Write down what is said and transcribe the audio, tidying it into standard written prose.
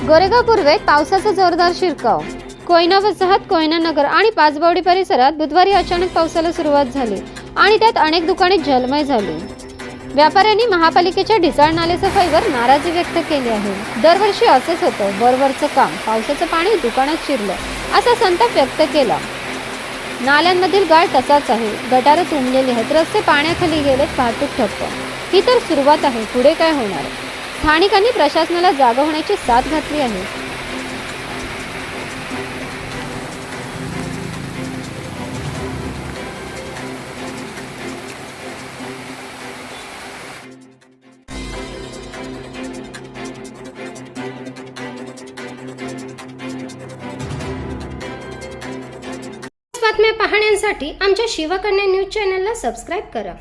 गोरेगाव पूर्वेत पावसाचा जोरदार शिरकाव. कोयना वसाहत, कोयना नगर आणि पाचबावडी परिसरात बुधवारी अचानक पावसाला सुरुवात झाली आणि त्यात अनेक दुकाने जलमय झाली. व्यापाऱ्यांनी महापालिकेच्या ढिसाळ नालेसफाईवर नाराजी व्यक्त केली आहे. दरवर्षी असेच होतं, वरवरचं काम, पावसाचं पाणी दुकानात शिरलं असा संताप व्यक्त केला. नाल्यांमधील गाळ तसाच आहे, गटारं तुंबलेली आहेत, रस्ते पाण्याखाली गेलेत, वाहतूक ठप्प. ही तर सुरुवात आहे, पुढे काय होणार? स्थानिकांनी प्रशासनाला जागा होण्याची साथ घातली आहे. बातम्या पाहण्यासाठी आमच्या शिवकन्या न्यूज चॅनलला सबस्क्राईब करा.